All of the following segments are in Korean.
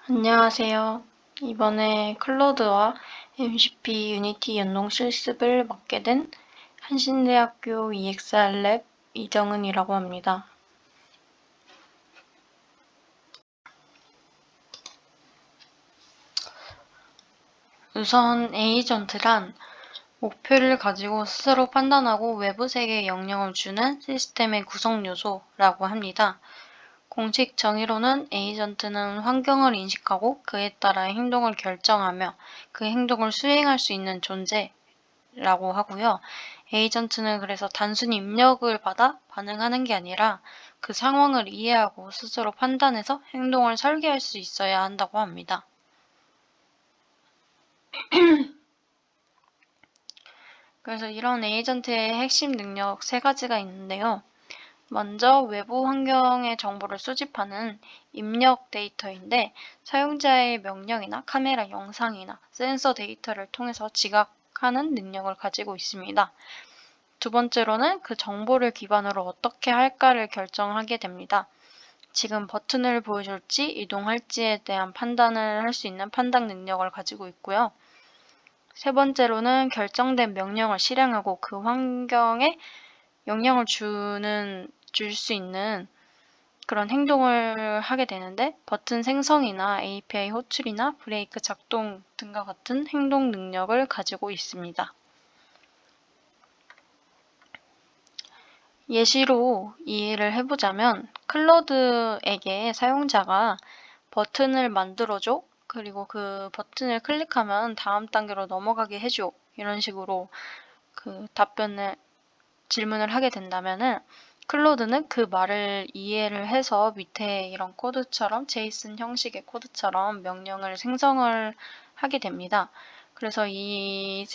안녕하세요. 이번에 클로드와 MCP 유니티 연동 실습을 맡게 된 한신대학교 EXR랩 이정은이라고 합니다. 우선 에이전트란 목표를 가지고 스스로 판단하고 외부 세계에 영향을 주는 시스템의 구성 요소라고 합니다. 공식 정의로는 에이전트는 환경을 인식하고 그에 따라 행동을 결정하며 그 행동을 수행할 수 있는 존재라고 하고요. 에이전트는 그래서 단순히 입력을 받아 반응하는 게 아니라 그 상황을 이해하고 스스로 판단해서 행동을 설계할 수 있어야 한다고 합니다. 그래서 이런 에이전트의 핵심 능력 3가지가 있는데요. 먼저 외부 환경의 정보를 수집하는 입력 데이터인데 사용자의 명령이나 카메라 영상이나 센서 데이터를 통해서 지각하는 능력을 가지고 있습니다. 두 번째로는 그 정보를 기반으로 어떻게 할까를 결정하게 됩니다. 지금 버튼을 보여줄지 이동할지에 대한 판단을 할 수 있는 판단 능력을 가지고 있고요. 세 번째로는 결정된 명령을 실행하고 그 환경에 영향을 줄 수 있는 그런 행동을 하게 되는데 버튼 생성이나 API 호출이나 브레이크 작동 등과 같은 행동 능력을 가지고 있습니다. 예시로 이해를 해보자면 클로드에게 사용자가 버튼을 만들어줘 그리고 그 버튼을 클릭하면 다음 단계로 넘어가게 해줘 이런 식으로 그 질문을 하게 된다면은 클로드는 그 말을 이해를 해서 밑에 이런 코드처럼 제이슨 형식의 코드처럼 명령을 생성을 하게 됩니다. 그래서 이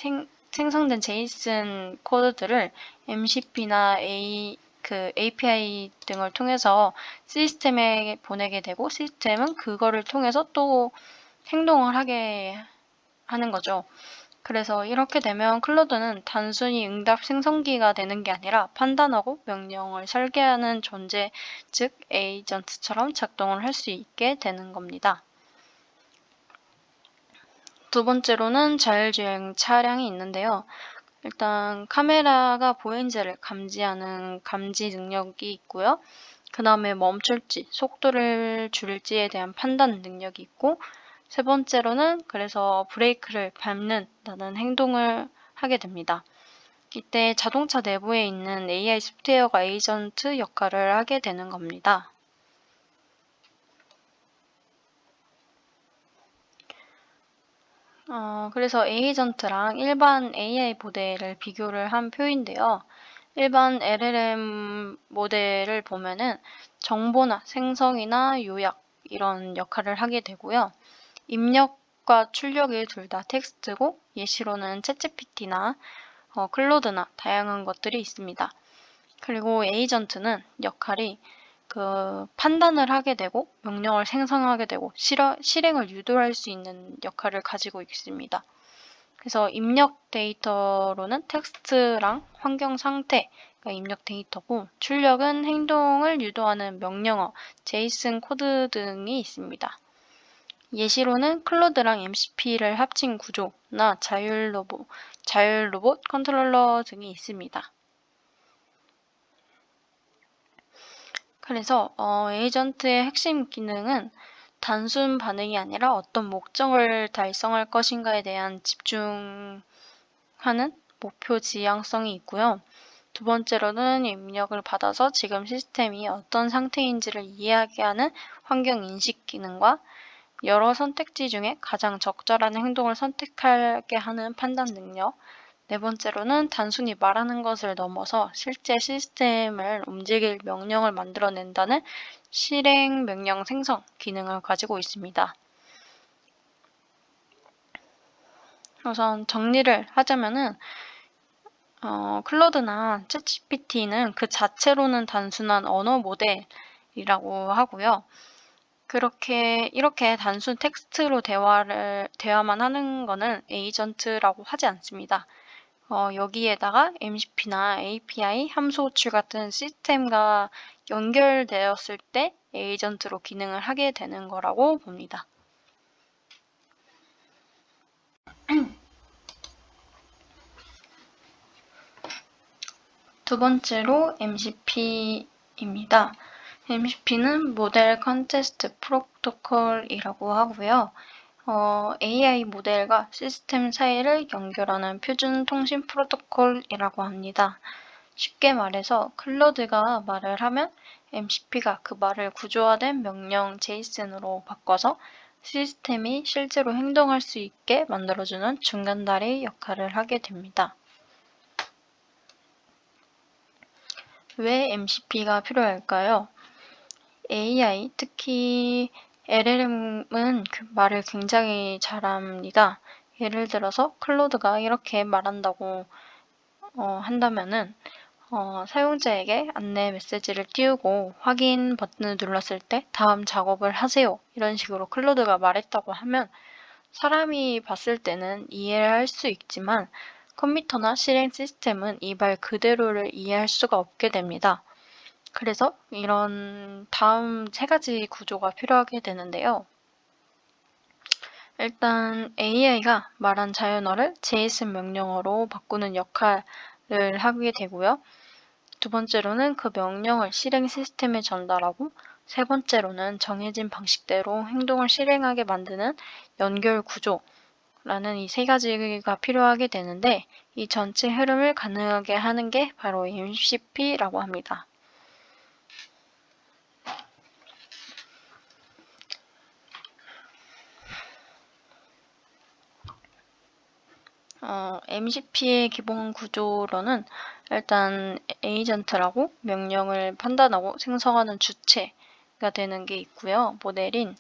생성된 제이슨 코드들을 MCP나 API 등을 통해서 시스템에 보내게 되고 시스템은 그거를 통해서 또 행동을 하게 하는 거죠. 그래서 이렇게 되면 클로드는 단순히 응답 생성기가 되는 게 아니라 판단하고 명령을 설계하는 존재, 즉 에이전트처럼 작동을 할 수 있게 되는 겁니다. 두 번째로는 자율주행 차량이 있는데요. 일단 카메라가 보행자를 감지하는 감지 능력이 있고요. 그 다음에 멈출지, 속도를 줄지에 대한 판단 능력이 있고 세 번째로는 그래서 브레이크를 밟는다는 행동을 하게 됩니다. 이때 자동차 내부에 있는 AI 소프트웨어가 에이전트 역할을 하게 되는 겁니다. 그래서 에이전트랑 일반 AI 모델을 비교를 한 표인데요. 일반 LLM 모델을 보면은 정보나 생성이나 요약 이런 역할을 하게 되고요. 입력과 출력이 둘 다 텍스트고 예시로는 챗GPT나 클로드나 다양한 것들이 있습니다. 그리고 에이전트는 역할이 그 판단을 하게 되고 명령을 생성하게 되고 실행을 유도할 수 있는 역할을 가지고 있습니다. 그래서 입력 데이터로는 텍스트랑 환경 상태가 입력 데이터고 출력은 행동을 유도하는 명령어, 제이슨 코드 등이 있습니다. 예시로는 클로드랑 MCP를 합친 구조나 자율 로봇 컨트롤러 등이 있습니다. 그래서 에이전트의 핵심 기능은 단순 반응이 아니라 어떤 목적을 달성할 것인가에 대한 집중하는 목표 지향성이 있고요. 두 번째로는 입력을 받아서 지금 시스템이 어떤 상태인지를 이해하게 하는 환경 인식 기능과 여러 선택지 중에 가장 적절한 행동을 선택하게 하는 판단 능력, 네 번째로는 단순히 말하는 것을 넘어서 실제 시스템을 움직일 명령을 만들어낸다는 실행 명령 생성 기능을 가지고 있습니다. 우선 정리를 하자면은 클로드나 챗GPT는 그 자체로는 단순한 언어 모델이라고 하고요. 이렇게 단순 텍스트로 대화만 하는 거는 에이전트라고 하지 않습니다. 여기에다가 MCP나 API, 함수 호출 같은 시스템과 연결되었을 때 에이전트로 기능을 하게 되는 거라고 봅니다. 두 번째로 MCP입니다. MCP는 모델 컨테스트 프로토콜이라고 하고요. AI 모델과 시스템 사이를 연결하는 표준 통신 프로토콜이라고 합니다. 쉽게 말해서 클로드가 말을 하면 MCP가 그 말을 구조화된 명령 JSON으로 바꿔서 시스템이 실제로 행동할 수 있게 만들어주는 중간다리 역할을 하게 됩니다. 왜 MCP가 필요할까요? AI, 특히 LLM은 그 말을 굉장히 잘합니다. 예를 들어서 클로드가 이렇게 말한다고 한다면은 사용자에게 안내 메시지를 띄우고 확인 버튼을 눌렀을 때 다음 작업을 하세요. 이런 식으로 클로드가 말했다고 하면 사람이 봤을 때는 이해를 할 수 있지만 컴퓨터나 실행 시스템은 이 말 그대로를 이해할 수가 없게 됩니다. 그래서 이런 다음 세 가지 구조가 필요하게 되는데요. 일단 AI가 말한 자연어를 JSON 명령어로 바꾸는 역할을 하게 되고요. 두 번째로는 그 명령을 실행 시스템에 전달하고 세 번째로는 정해진 방식대로 행동을 실행하게 만드는 연결 구조라는 이 세 가지가 필요하게 되는데 이 전체 흐름을 가능하게 하는 게 바로 MCP라고 합니다. MCP의 기본 구조로는 일단 에이전트라고 명령을 판단하고 생성하는 주체가 되는 게 있고요. 모델인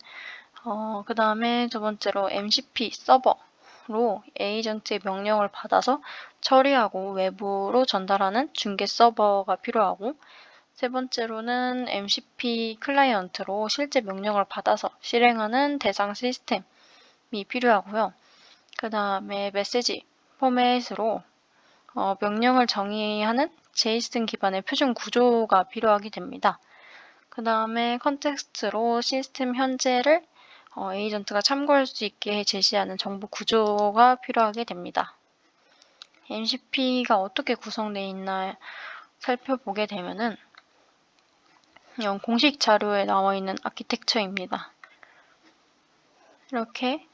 그 다음에 두 번째로 MCP 서버로 에이전트의 명령을 받아서 처리하고 외부로 전달하는 중계 서버가 필요하고 세 번째로는 MCP 클라이언트로 실제 명령을 받아서 실행하는 대상 시스템이 필요하고요. 그 다음에 메시지 포맷으로 명령을 정의하는 JSON 기반의 표준 구조가 필요하게 됩니다. 그 다음에 컨텍스트로 시스템 현재를 에이전트가 참고할 수 있게 제시하는 정보 구조가 필요하게 됩니다. MCP가 어떻게 구성되어 있나 살펴보게 되면은 공식 자료에 나와 있는 아키텍처입니다. 이렇게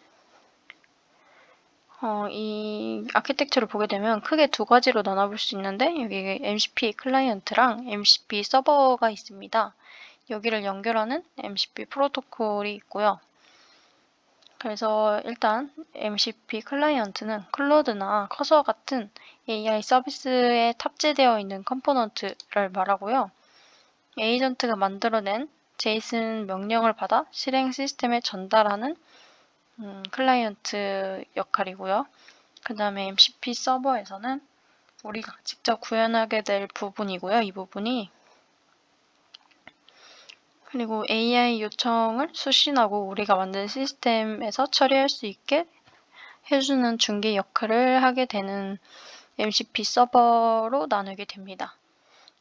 이 아키텍처를 보게 되면 크게 두 가지로 나눠볼 수 있는데 여기 MCP 클라이언트랑 MCP 서버가 있습니다. 여기를 연결하는 MCP 프로토콜이 있고요. 그래서 일단 MCP 클라이언트는 클로드나 커서 같은 AI 서비스에 탑재되어 있는 컴포넌트를 말하고요. 에이전트가 만들어낸 JSON 명령을 받아 실행 시스템에 전달하는 클라이언트 역할이고요. 그 다음에 MCP 서버에서는 우리가 직접 구현하게 될 부분이고요. 이 부분이 그리고 AI 요청을 수신하고 우리가 만든 시스템에서 처리할 수 있게 해주는 중개 역할을 하게 되는 MCP 서버로 나누게 됩니다.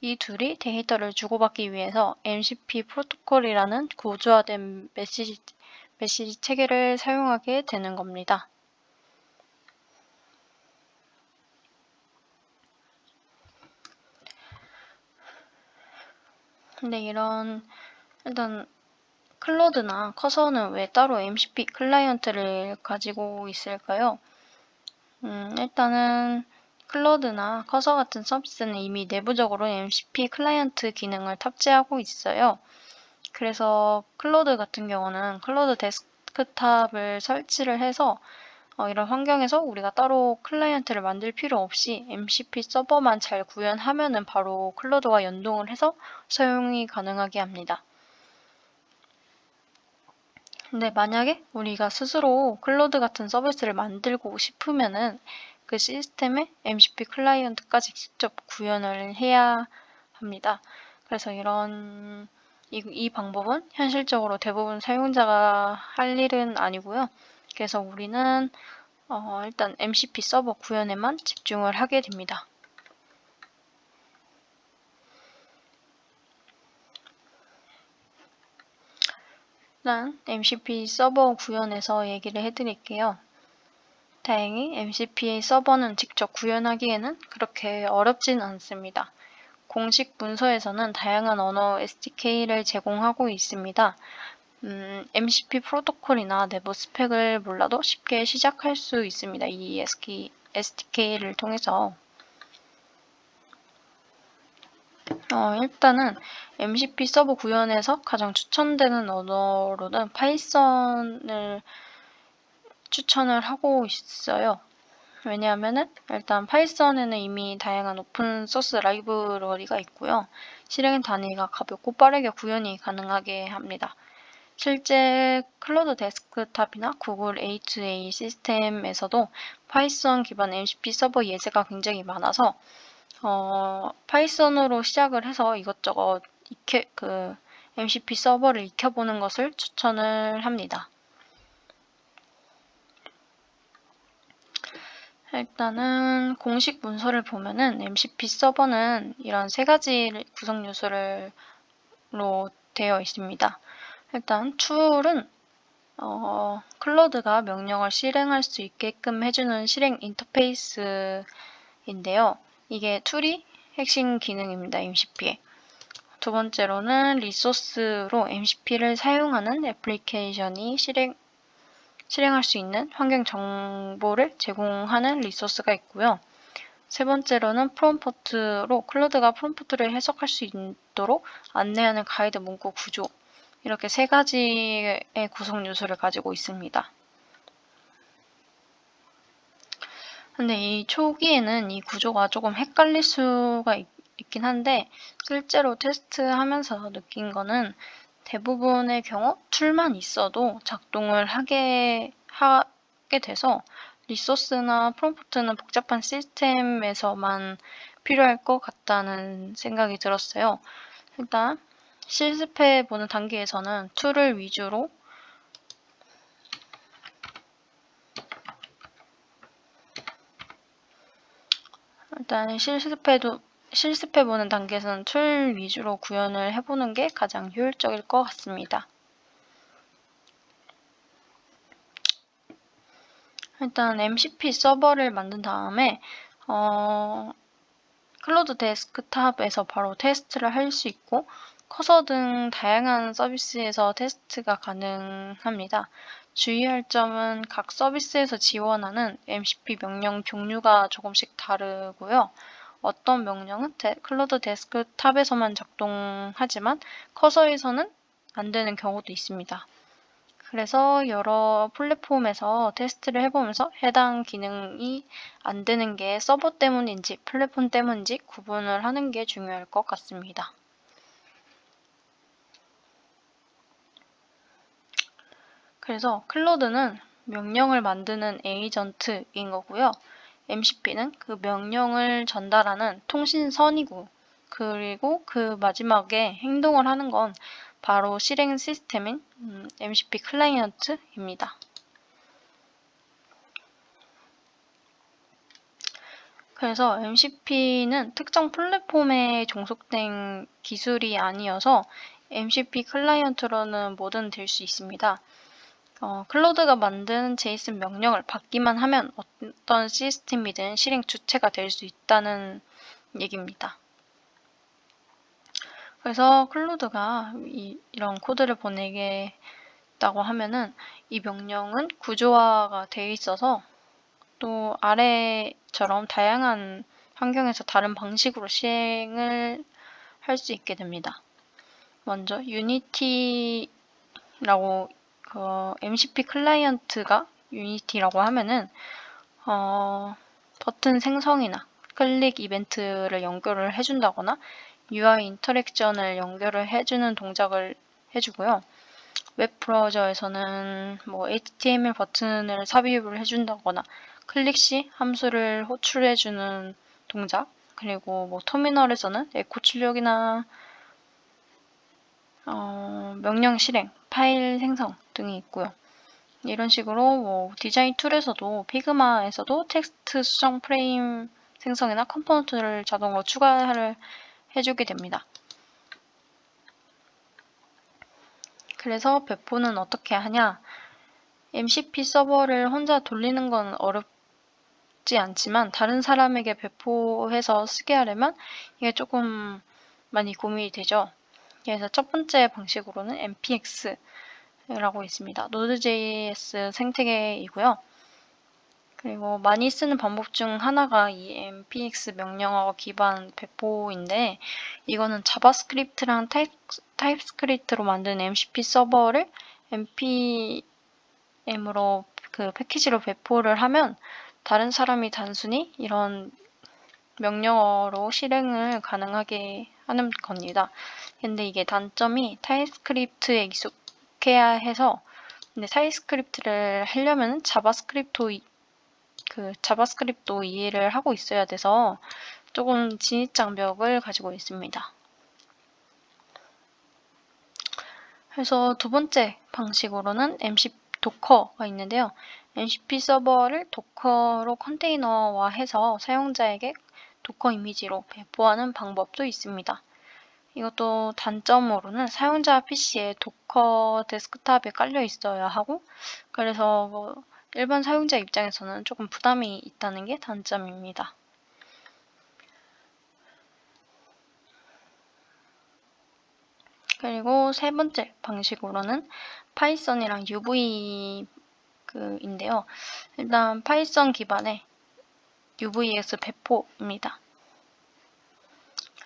이 둘이 데이터를 주고받기 위해서 MCP 프로토콜이라는 구조화된 메시지 체계를 사용하게 되는 겁니다. 근데 일단 클로드나 커서는 왜 따로 MCP 클라이언트를 가지고 있을까요? 일단은 클로드나 커서 같은 서비스는 이미 내부적으로 MCP 클라이언트 기능을 탑재하고 있어요. 그래서 클로드 같은 경우는 클로드 데스크탑을 설치를 해서 이런 환경에서 우리가 따로 클라이언트를 만들 필요 없이 MCP 서버만 잘 구현하면은 바로 클로드와 연동을 해서 사용이 가능하게 합니다. 근데 만약에 우리가 스스로 클로드 같은 서비스를 만들고 싶으면은 그 시스템에 MCP 클라이언트까지 직접 구현을 해야 합니다. 그래서 이 방법은 현실적으로 대부분 사용자가 할 일은 아니고요. 그래서 우리는 일단 MCP 서버 구현에만 집중을 하게 됩니다. 일단 MCP 서버 구현에서 얘기를 해드릴게요. 다행히 MCP 서버는 직접 구현하기에는 그렇게 어렵진 않습니다. 공식 문서에서는 다양한 언어 SDK를 제공하고 있습니다. MCP 프로토콜이나 내부 스펙을 몰라도 쉽게 시작할 수 있습니다. 이 SDK를 통해서. 일단은 MCP 서버 구현에서 가장 추천되는 언어로는 파이썬을 추천을 하고 있어요. 왜냐하면은 일단 파이썬에는 이미 다양한 오픈소스 라이브러리가 있고요. 실행 단위가 가볍고 빠르게 구현이 가능하게 합니다. 실제 클로드 데스크탑이나 구글 A2A 시스템에서도 파이썬 기반 MCP 서버 예제가 굉장히 많아서 파이썬으로 시작을 해서 이것저것 MCP 서버를 익혀보는 것을 추천을 합니다. 일단은 공식 문서를 보면은 MCP 서버는 이런 세 가지 구성 요소로 되어 있습니다. 일단 툴은 클로드가 명령을 실행할 수 있게끔 해주는 실행 인터페이스인데요. 이게 툴이 핵심 기능입니다. MCP의. 두 번째로는 리소스로 MCP를 사용하는 애플리케이션이 실행할 수 있는 환경 정보를 제공하는 리소스가 있고요. 세 번째로는 프롬프트로 클로드가 프롬프트를 해석할 수 있도록 안내하는 가이드 문구 구조, 이렇게 세 가지의 구성 요소를 가지고 있습니다. 근데 이 초기에는 이 구조가 조금 헷갈릴 수가 있긴 한데 실제로 테스트하면서 느낀 거는 대부분의 경우 툴만 있어도 작동을 하게 돼서 리소스나 프롬프트는 복잡한 시스템에서만 필요할 것 같다는 생각이 들었어요. 일단 실습해보는 단계에서는 툴을 위주로 일단 실습해보는 단계에서는 툴 위주로 구현을 해보는 게 가장 효율적일 것 같습니다. 일단 MCP 서버를 만든 다음에 클로드 데스크탑에서 바로 테스트를 할 수 있고 커서 등 다양한 서비스에서 테스트가 가능합니다. 주의할 점은 각 서비스에서 지원하는 MCP 명령 종류가 조금씩 다르고요. 어떤 명령은 클로드 데스크탑에서만 작동하지만 커서에서는 안 되는 경우도 있습니다. 그래서 여러 플랫폼에서 테스트를 해보면서 해당 기능이 안 되는 게 서버 때문인지 플랫폼 때문인지 구분을 하는 게 중요할 것 같습니다. 그래서 클로드는 명령을 만드는 에이전트인 거고요. MCP는 그 명령을 전달하는 통신선이고, 그리고 그 마지막에 행동을 하는 건 바로 실행 시스템인 MCP 클라이언트입니다. 그래서 MCP는 특정 플랫폼에 종속된 기술이 아니어서 MCP 클라이언트로는 뭐든 될 수 있습니다. 클로드가 만든 제이슨 명령을 받기만 하면 어떤 시스템이든 실행 주체가 될 수 있다는 얘기입니다. 그래서 클로드가 이런 코드를 보내겠다고 하면은 이 명령은 구조화가 되어 있어서 또 아래처럼 다양한 환경에서 다른 방식으로 시행을 할 수 있게 됩니다. 먼저 유니티라고 MCP 클라이언트가 유니티라고 하면은 버튼 생성이나 클릭 이벤트를 연결을 해준다거나 UI 인터랙션을 연결을 해주는 동작을 해주고요. 웹 브라우저에서는 HTML 버튼을 삽입을 해준다거나 클릭 시 함수를 호출해주는 동작, 그리고 터미널에서는 에코 출력이나 명령 실행, 파일 생성 등이 있고요. 이런 식으로 디자인 툴에서도 피그마에서도 텍스트 수정 프레임 생성이나 컴포넌트를 자동으로 추가를 해주게 됩니다. 그래서 배포는 어떻게 하냐? MCP 서버를 혼자 돌리는 건 적지 않지만 다른 사람에게 배포해서 쓰게 하려면 이게 조금 많이 고민이 되죠. 그래서 첫 번째 방식으로는 npx라고 있습니다. Node.js 생태계이고요. 그리고 많이 쓰는 방법 중 하나가 이 npx 명령어 기반 배포인데, 이거는 자바스크립트랑 타입스크립트로 만든 MCP 서버를 npm으로 그 패키지로 배포를 하면 다른 사람이 단순히 이런 명령어로 실행을 가능하게 하는 겁니다. 근데 이게 단점이 타입스크립트에 익숙해야 해서, 근데 타입스크립트를 하려면 자바스크립트도 이해를 하고 있어야 돼서 조금 진입장벽을 가지고 있습니다. 그래서 두 번째 방식으로는 도커가 있는데요. MCP 서버를 도커로 컨테이너화해서 사용자에게 도커 이미지로 배포하는 방법도 있습니다. 이것도 단점으로는 사용자 PC에 도커 데스크탑에 깔려 있어야 하고, 그래서 일반 사용자 입장에서는 조금 부담이 있다는 게 단점입니다. 그리고 세 번째 방식으로는 파이썬이랑 UV인데요. 일단 파이썬 기반의 UVX 배포입니다.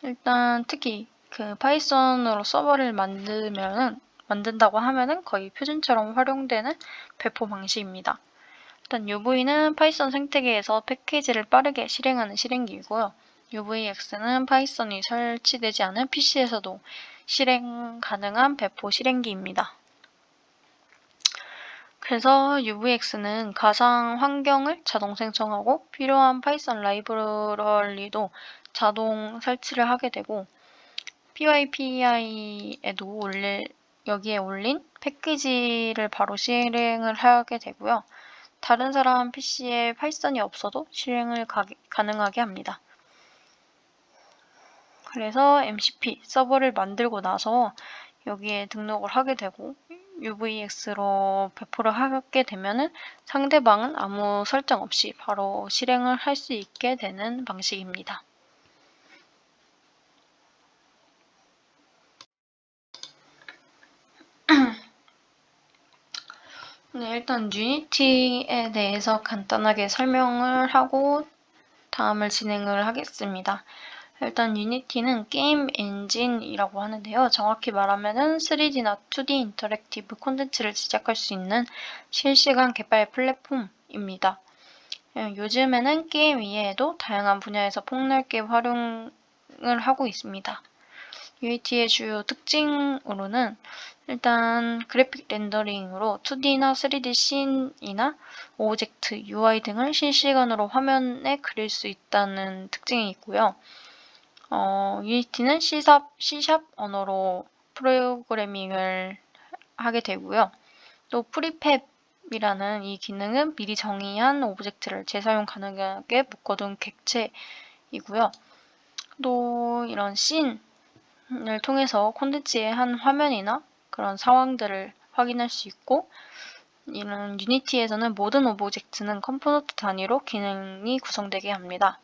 일단 특히 그 파이썬으로 서버를 만든다고 하면은 거의 표준처럼 활용되는 배포 방식입니다. 일단 UV는 파이썬 생태계에서 패키지를 빠르게 실행하는 실행기이고요. UVX는 파이썬이 설치되지 않은 PC에서도 실행 가능한 배포 실행기입니다. 그래서 UVX는 가상 환경을 자동 생성하고 필요한 파이썬 라이브러리도 자동 설치를 하게 되고, PyPI에도 여기에 올린 패키지를 바로 실행을 하게 되고요. 다른 사람 PC에 파이썬이 없어도 실행을 가능하게 합니다. 그래서 MCP 서버를 만들고 나서 여기에 등록을 하게 되고 UVX로 배포를 하게 되면은 상대방은 아무 설정 없이 바로 실행을 할 수 있게 되는 방식입니다. 네, 일단 유니티에 대해서 간단하게 설명을 하고 다음을 진행을 하겠습니다. 일단 유니티는 게임 엔진이라고 하는데요. 정확히 말하면은 3D나 2D 인터랙티브 콘텐츠를 제작할 수 있는 실시간 개발 플랫폼입니다. 요즘에는 게임 이외에도 다양한 분야에서 폭넓게 활용을 하고 있습니다. 유니티의 주요 특징으로는 일단 그래픽 렌더링으로 2D나 3D 씬이나 오브젝트, UI 등을 실시간으로 화면에 그릴 수 있다는 특징이 있고요. 유니티는 C# 언어로 프로그래밍을 하게 되고요. 또 프리팹이라는 이 기능은 미리 정의한 오브젝트를 재사용 가능하게 묶어둔 객체이고요. 또 이런 씬을 통해서 콘텐츠의 한 화면이나 그런 상황들을 확인할 수 있고, 이런 유니티에서는 모든 오브젝트는 컴포넌트 단위로 기능이 구성되게 합니다.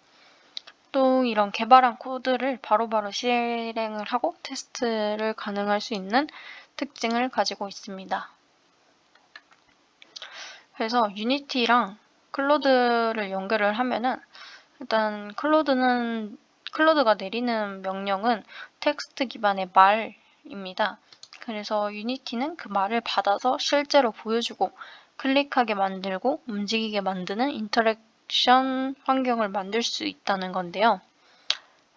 또 이런 개발한 코드를 바로바로 실행을 하고 테스트를 가능할 수 있는 특징을 가지고 있습니다. 그래서 유니티랑 클로드를 연결을 하면은 일단 클로드가 내리는 명령은 텍스트 기반의 말입니다. 그래서 유니티는 그 말을 받아서 실제로 보여주고 클릭하게 만들고 움직이게 만드는 인터랙션 환경을 만들 수 있다는 건데요.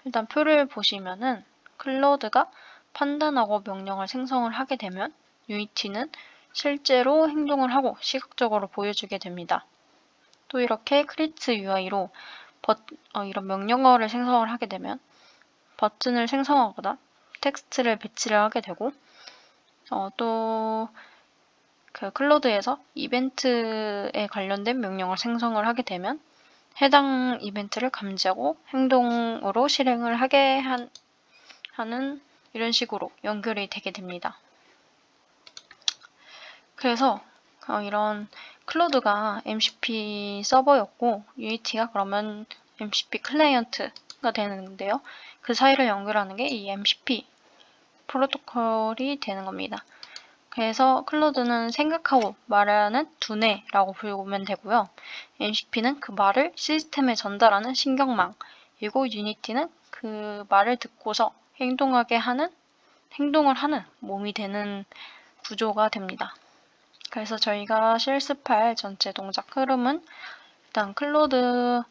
일단 표를 보시면은 클로드가 판단하고 명령을 생성을 하게 되면 유니티는 실제로 행동을 하고 시각적으로 보여주게 됩니다. 또 이렇게 크리에이트 UI로 이런 명령어를 생성을 하게 되면 버튼을 생성하거나 텍스트를 배치를 하게 되고, 또 그 클로드에서 이벤트에 관련된 명령을 생성을 하게 되면 해당 이벤트를 감지하고 행동으로 실행을 하게 하는 이런 식으로 연결이 되게 됩니다. 그래서 이런 클로드가 MCP 서버였고 유니티가 그러면 MCP 클라이언트가 되는데요. 그 사이를 연결하는 게 이 MCP 프로토콜이 되는 겁니다. 그래서 클로드는 생각하고 말하는 두뇌라고 보면 되고요. MCP는 그 말을 시스템에 전달하는 신경망, 그리고 유니티는 그 말을 듣고서 행동을 하는 몸이 되는 구조가 됩니다. 그래서 저희가 실습할 전체 동작 흐름은 일단 클로드에서는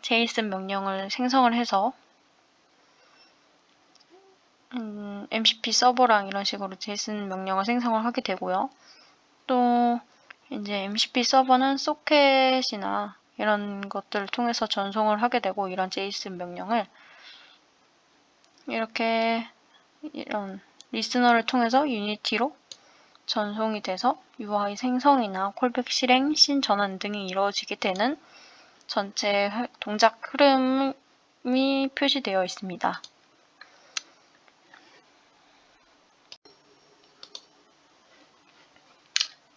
JSON 명령을 생성을 해서 MCP 서버랑 이런 식으로 JSON 명령을 생성을 하게 되고요. 또 이제 MCP 서버는 소켓이나 이런 것들을 통해서 전송을 하게 되고 이런 JSON 명령을 이렇게 이런 리스너를 통해서 유니티로 전송이 돼서 UI 생성이나 콜백 실행, 씬 전환 등이 이루어지게 되는 전체 동작 흐름이 표시되어 있습니다.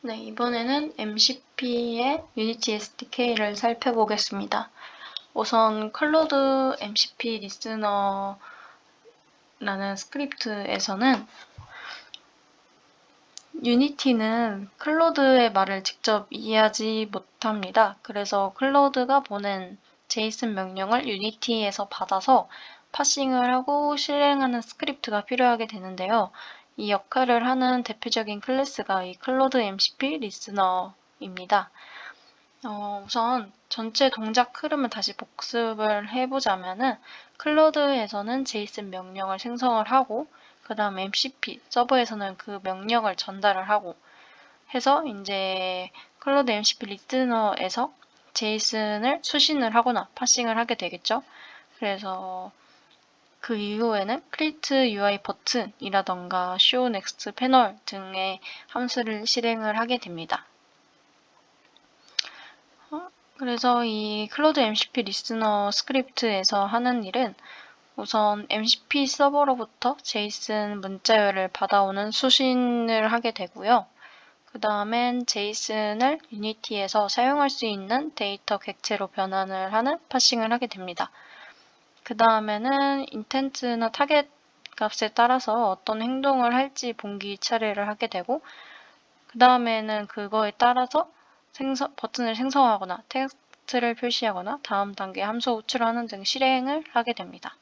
네, 이번에는 MCP의 유니티 SDK를 살펴보겠습니다. 우선 클로드 MCP 리스너라는 스크립트에서는 유니티는 클로드의 말을 직접 이해하지 못합니다. 그래서 클로드가 보낸 JSON 명령을 유니티에서 받아서 파싱을 하고 실행하는 스크립트가 필요하게 되는데요. 이 역할을 하는 대표적인 클래스가 이 클로드 MCP 리스너입니다. 우선 전체 동작 흐름을 다시 복습을 해보자면은 클로드에서는 JSON 명령을 생성을 하고 그 다음 MCP 서버에서는 그 명령을 전달을 하고 해서 이제 클로드 MCP 리스너에서 JSON을 수신을 하거나 파싱을 하게 되겠죠. 그래서 그 이후에는 create UI 버튼이라던가 show next 패널 등의 함수를 실행을 하게 됩니다. 그래서 이 클로드 MCP 리스너 스크립트에서 하는 일은 우선 MCP 서버로부터 JSON 문자열을 받아오는 수신을 하게 되고요. 그 다음엔 JSON을 유니티에서 사용할 수 있는 데이터 객체로 변환을 하는 파싱을 하게 됩니다. 그 다음에는 intent나 타겟 값에 따라서 어떤 행동을 할지 봉기 처리를 하게 되고 그 다음에는 그거에 따라서 버튼을 생성하거나 텍스트를 표시하거나 다음 단계 함수 호출하는 등 실행을 하게 됩니다.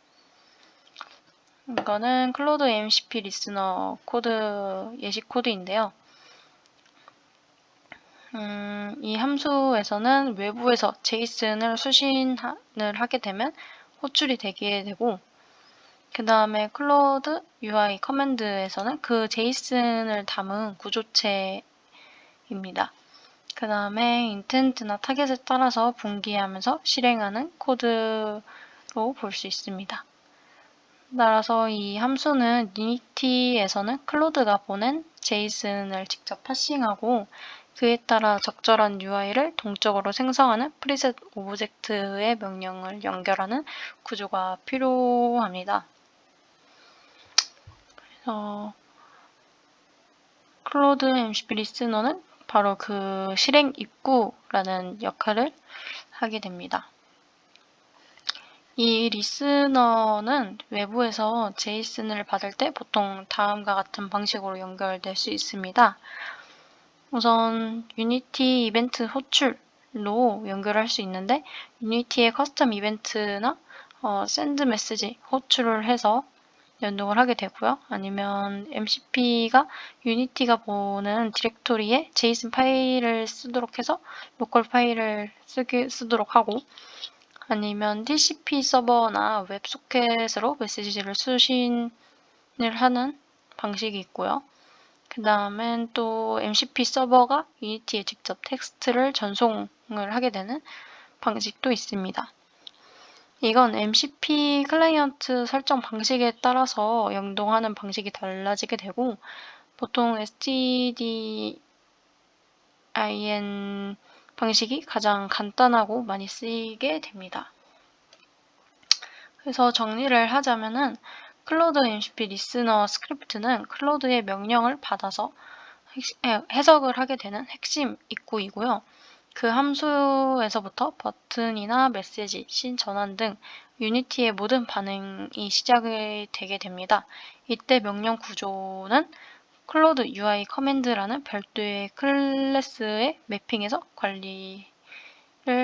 이거는 클로드 MCP 리스너 코드 예시 코드인데요. 이 함수에서는 외부에서 JSON을 수신을 하게 되면 호출이 되게 되고 그 다음에 클로드 UI 커맨드에서는 그 JSON을 담은 구조체입니다. 그 다음에 intent나 타겟에 따라서 분기하면서 실행하는 코드로 볼 수 있습니다. 따라서 이 함수는 유니티에서는 클로드가 보낸 JSON을 직접 파싱하고 그에 따라 적절한 UI를 동적으로 생성하는 프리셋 오브젝트의 명령을 연결하는 구조가 필요합니다. 그래서 클로드 MCP 리스너는 바로 그 실행 입구라는 역할을 하게 됩니다. 이 리스너는 외부에서 JSON을 받을 때 보통 다음과 같은 방식으로 연결될 수 있습니다. 우선 유니티 이벤트 호출로 연결할 수 있는데 유니티의 커스텀 이벤트나 샌드 메시지 호출을 해서 연동을 하게 되고요. 아니면 MCP가 유니티가 보는 디렉토리에 JSON 파일을 쓰도록 해서 로컬 파일을 쓰도록 하고 아니면 TCP 서버나 웹소켓으로 메시지를 수신을 하는 방식이 있고요. 그 다음엔 또 MCP 서버가 유니티에 직접 텍스트를 전송을 하게 되는 방식도 있습니다. 이건 MCP 클라이언트 설정 방식에 따라서 연동하는 방식이 달라지게 되고 보통 stdin 방식이 가장 간단하고 많이 쓰이게 됩니다. 그래서 정리를 하자면은 클로드 MCP 리스너 스크립트는 클로드의 명령을 받아서 해석을 하게 되는 핵심 입구이고요. 그 함수에서부터 버튼이나 메시지, 씬 전환 등 유니티의 모든 반응이 시작이 되게 됩니다. 이때 명령 구조는 클로드 UI 커맨드라는 별도의 클래스의 매핑에서 관리를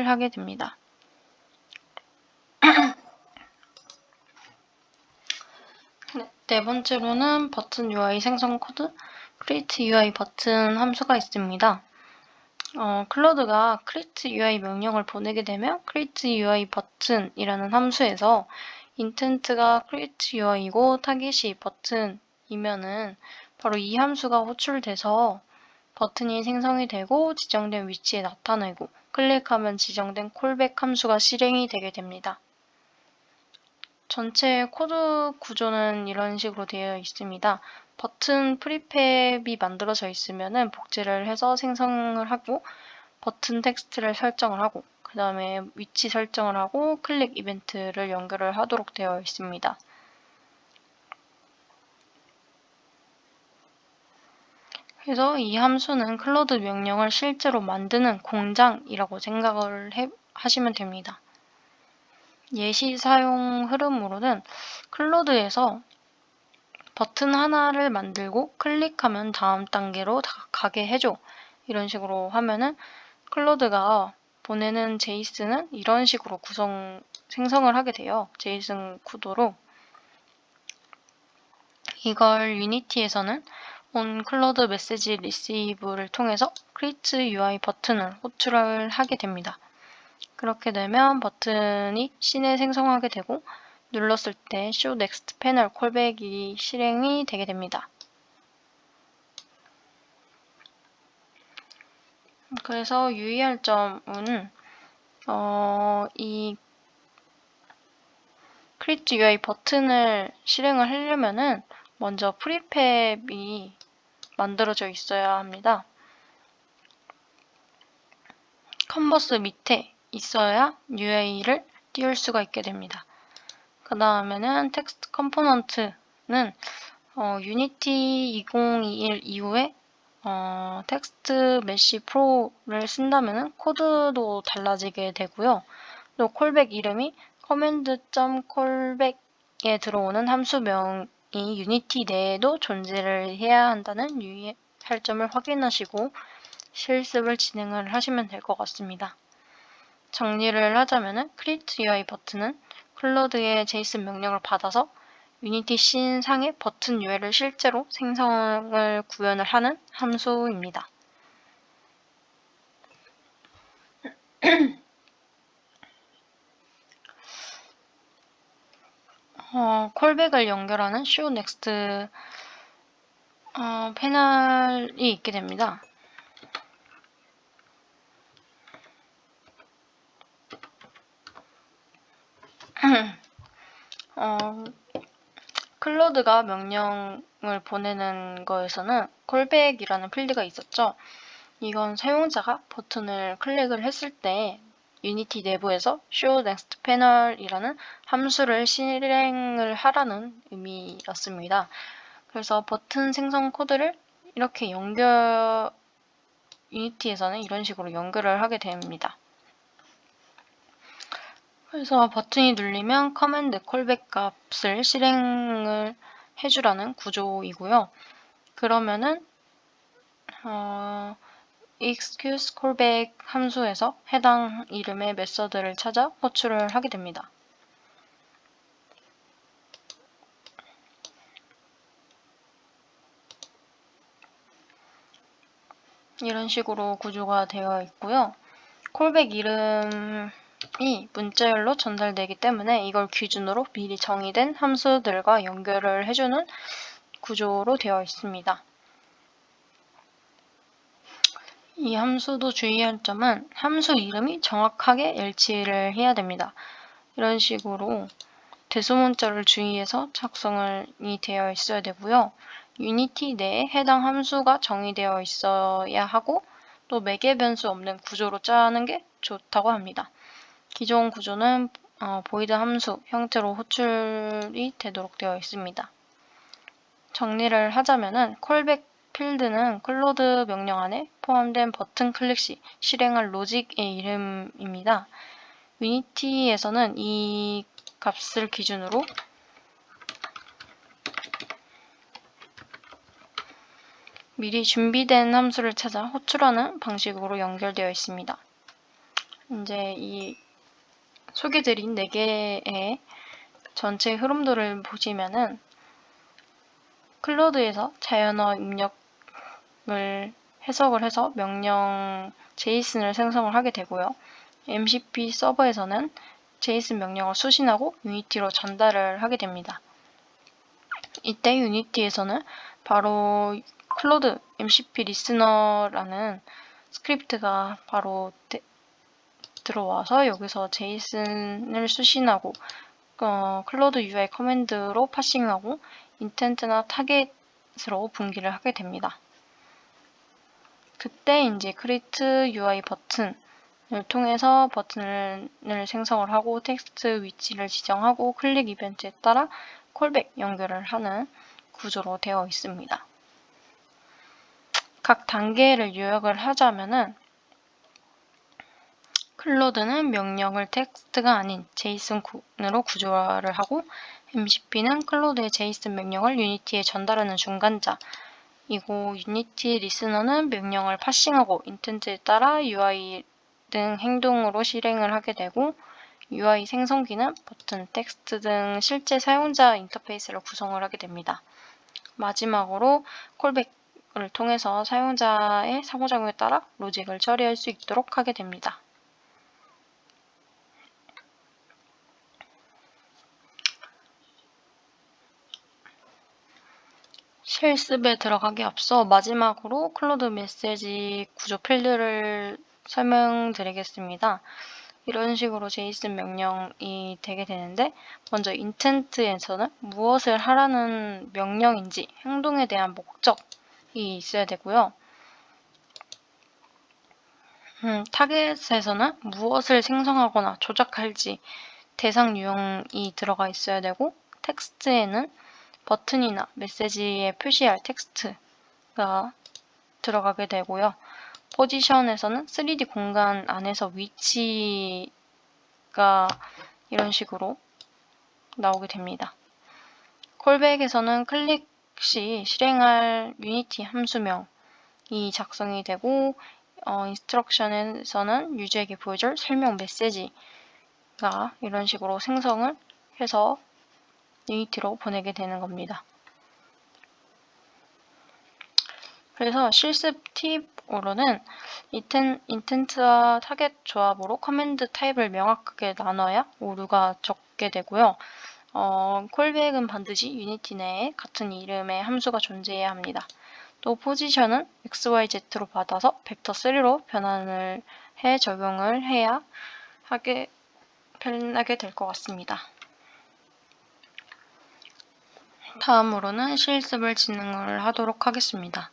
하게 됩니다. 네 번째로는 버튼 UI 생성 코드, create UI 버튼 함수가 있습니다. 클로드가 create UI 명령을 보내게 되면 create UI 버튼이라는 함수에서 intent가 create UI이고 타깃이 버튼이면은 바로 이 함수가 호출돼서 버튼이 생성이 되고 지정된 위치에 나타나고 클릭하면 지정된 콜백 함수가 실행이 되게 됩니다. 전체 코드 구조는 이런 식으로 되어 있습니다. 버튼 프리팹이 만들어져 있으면 복제를 해서 생성을 하고 버튼 텍스트를 설정을 하고 그 다음에 위치 설정을 하고 클릭 이벤트를 연결을 하도록 되어 있습니다. 그래서 이 함수는 클로드 명령을 실제로 만드는 공장이라고 생각을 하시면 됩니다. 예시 사용 흐름으로는 클로드에서 버튼 하나를 만들고 클릭하면 다음 단계로 가게 해줘. 이런 식으로 하면은 클로드가 보내는 제이슨은 이런 식으로 생성을 하게 돼요. 제이슨 구도로. 이걸 유니티에서는 onCloud 메시지 receive를 통해서 create UI 버튼을 호출을 하게 됩니다. 그렇게 되면 버튼이 씬에 생성하게 되고 눌렀을 때 show next panel 콜백이 실행이 되게 됩니다. 그래서 유의할 점은 이 create UI 버튼을 실행을 하려면은 먼저 프리팹이 만들어져 있어야 합니다. 컨버스 밑에 있어야 UI를 띄울 수가 있게 됩니다. 그 다음에는 텍스트 컴포넌트는 유니티 2021 이후에 텍스트 메시 프로를 쓴다면 코드도 달라지게 되고요. 또 콜백 이름이 command.callback에 들어오는 함수명이 유니티 내에도 존재를 해야 한다는 유의할 점을 확인하시고 실습을 진행을 하시면 될 것 같습니다. 정리를 하자면 create UI 버튼은 클로드의 제이슨 명령을 받아서 유니티 씬 상의 버튼 UI를 실제로 생성을 구현을 하는 함수입니다. 콜백을 연결하는 show next 패널이 있게 됩니다. 클로드가 명령을 보내는 거에서는 콜백이라는 필드가 있었죠. 이건 사용자가 버튼을 클릭을 했을 때 유니티 내부에서 show next panel이라는 함수를 실행을 하라는 의미였습니다. 그래서 버튼 생성 코드를 이렇게 유니티에서는 이런 식으로 연결을 하게 됩니다. 그래서 버튼이 눌리면 커맨드 콜백 값을 실행을 해주라는 구조이고요. 그러면은 excuse callback 함수에서 해당 이름의 메서드를 찾아 호출을 하게 됩니다. 이런 식으로 구조가 되어 있고요. 콜백 이름이 문자열로 전달되기 때문에 이걸 기준으로 미리 정의된 함수들과 연결을 해주는 구조로 되어 있습니다. 이 함수도 주의할 점은 함수 이름이 정확하게 일치를 해야 됩니다. 이런 식으로 대소문자를 주의해서 작성이 되어 있어야 되고요. 유니티 내에 해당 함수가 정의되어 있어야 하고 또 매개 변수 없는 구조로 짜는 게 좋다고 합니다. 기존 구조는 보이드 함수 형태로 호출이 되도록 되어 있습니다. 정리를 하자면은 콜백 필드는 클로드 명령 안에 포함된 버튼 클릭 시 실행할 로직의 이름입니다. 유니티에서는 이 값을 기준으로 미리 준비된 함수를 찾아 호출하는 방식으로 연결되어 있습니다. 이제 이 소개드린 4개의 전체 흐름도를 보시면은 클로드에서 자연어 입력을 해석을 해서 명령 제이슨을 생성을 하게 되고요. MCP 서버에서는 제이슨 명령을 수신하고 유니티로 전달을 하게 됩니다. 이때 유니티에서는 바로 클로드 MCP 리스너라는 스크립트가 바로 들어와서 여기서 제이슨을 수신하고 클로드 UI 커맨드로 파싱하고 인텐트나 타겟으로 분기를 하게 됩니다. 그때 이제 create UI 버튼을 통해서 버튼을 생성을 하고 텍스트 위치를 지정하고 클릭 이벤트에 따라 콜백 연결을 하는 구조로 되어 있습니다. 각 단계를 요약을 하자면은 클로드는 명령을 텍스트가 아닌 제이슨으로 구조화를 하고 MCP는 클로드의 제이슨 명령을 유니티에 전달하는 중간자 이고 유니티 리스너는 명령을 파싱하고 인텐트에 따라 UI 등 행동으로 실행을 하게 되고 UI 생성기는 버튼, 텍스트 등 실제 사용자 인터페이스를 구성을 하게 됩니다. 마지막으로 콜백을 통해서 사용자의 상호작용에 따라 로직을 처리할 수 있도록 하게 됩니다. 실습에 들어가기 앞서 마지막으로 클로드 메시지 구조 필드를 설명드리겠습니다. 이런 식으로 제이슨 명령이 되게 되는데 먼저 intent에서는 무엇을 하라는 명령인지 행동에 대한 목적이 있어야 되고요. 타겟에서는 무엇을 생성하거나 조작할지 대상 유형이 들어가 있어야 되고 텍스트에는 버튼이나 메시지에 표시할 텍스트가 들어가게 되고요. 포지션에서는 3D 공간 안에서 위치가 이런 식으로 나오게 됩니다. 콜백에서는 클릭 시 실행할 유니티 함수명이 작성이 되고 인스트럭션에서는 유저에게 보여줄 설명 메시지가 이런 식으로 생성을 해서 유니티로 보내게 되는 겁니다. 그래서 실습 팁으로는 인텐트와 타겟 조합으로 커맨드 타입을 명확하게 나눠야 오류가 적게 되고요. 콜백은 반드시 유니티 내에 같은 이름의 함수가 존재해야 합니다. 또 포지션은 XYZ로 받아서 벡터 3로 변환을 해 적용을 해야 편하게 될 것 같습니다. 다음으로는 실습을 진행을 하도록 하겠습니다.